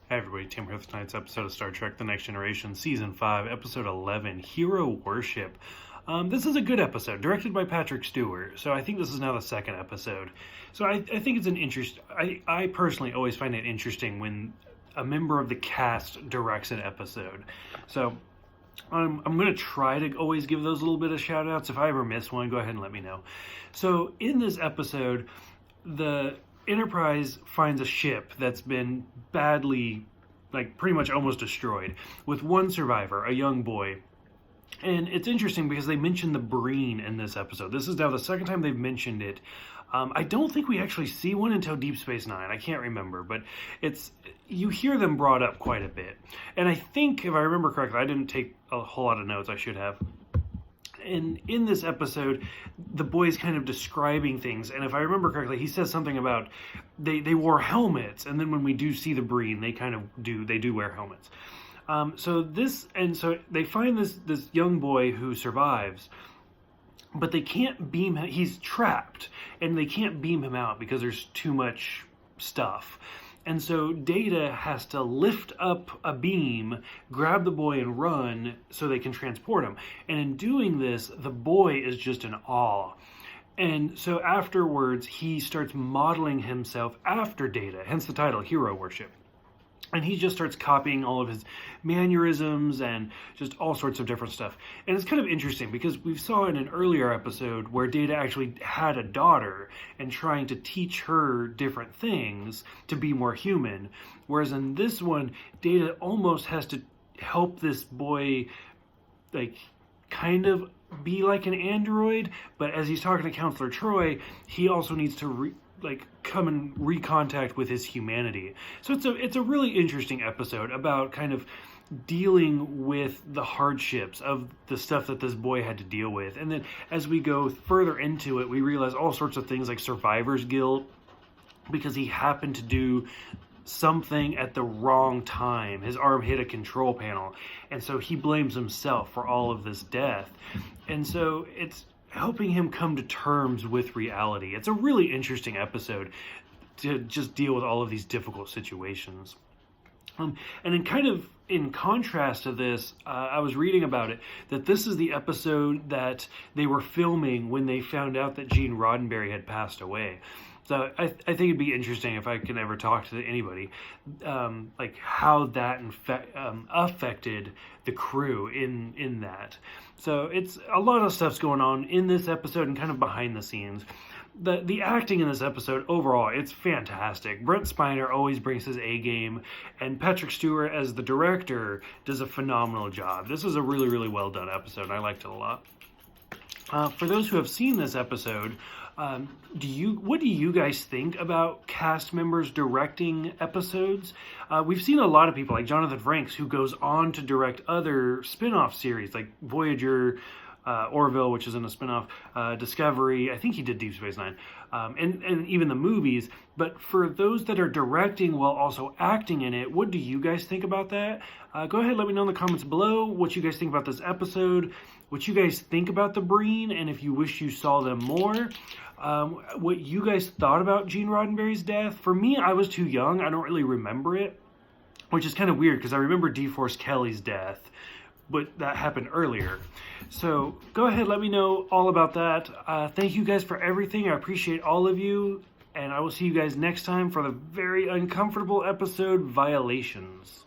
Hey everybody, Tim here with tonight's episode of Star Trek The Next Generation, Season 5, Episode 11, Hero Worship. This is a good episode, directed by Patrick Stewart, so I think this is now the second episode. So I think it's an interest. I personally always find it interesting when a member of the cast directs an episode. So I'm going to try to always give those a little bit of shout outs. If I ever miss one, go ahead and let me know. So in this episode, the Enterprise finds a ship that's been badly, pretty much almost destroyed, with one survivor, a young boy. And it's interesting because they mention the Breen in this episode. This is now the second time they've mentioned it. I don't think we actually see one until Deep Space Nine. I can't remember, but you hear them brought up quite a bit. And I think, if I remember correctly, I didn't take a whole lot of notes. I should have. And in this episode, the boy's kind of describing things, and if I remember correctly, he says something about they wore helmets, and then when we do see the Breen, they do wear helmets. So they find this young boy who survives, but they can't beam him. He's trapped, and they can't beam him out because there's too much stuff. And so Data has to lift up a beam, grab the boy, and run so they can transport him. And in doing this, the boy is just in awe. And so afterwards, he starts modeling himself after Data, hence the title, Hero Worship. And he just starts copying all of his mannerisms and just all sorts of different stuff. And it's kind of interesting because we saw in an earlier episode where Data actually had a daughter and trying to teach her different things to be more human. Whereas in this one, Data almost has to help this boy, kind of be like an android. But as he's talking to Counselor Troy, he also needs to come in recontact with his humanity. So it's a really interesting episode about kind of dealing with the hardships of the stuff that this boy had to deal with. And then as we go further into it, we realize all sorts of things like survivor's guilt, because he happened to do something at the wrong time. His arm hit a control panel, and so he blames himself for all of this death. And so it's helping him come to terms with reality. It's a really interesting episode to just deal with all of these difficult situations. And in contrast to this, I was reading about it, that this is the episode that they were filming when they found out that Gene Roddenberry had passed away. So I think it'd be interesting if I can ever talk to anybody, how that affected the crew in that. So it's a lot of stuff's going on in this episode and kind of behind the scenes. The acting in this episode, overall, it's fantastic. Brent Spiner always brings his A game, and Patrick Stewart, as the director, does a phenomenal job. This is a really, really well done episode, and I liked it a lot. For those who have seen this episode, what do you guys think about cast members directing episodes? We've seen a lot of people like Jonathan Frakes, who goes on to direct other spin-off series like Voyager, Orville, which is in a spin-off, Discovery. I think he did Deep Space Nine, and even the movies. But for those that are directing while also acting in it, what do you guys think about that? Go ahead, let me know in the comments below what you guys think about this episode, what you guys think about the Breen, and if you wish you saw them more. What you guys thought about Gene Roddenberry's death. For me, I was too young. I don't really remember it, which is kind of weird because I remember DeForest Kelly's death, but that happened earlier. So go ahead, let me know all about that. Thank you guys for everything. I appreciate all of you, and I will see you guys next time for the very uncomfortable episode, Violations.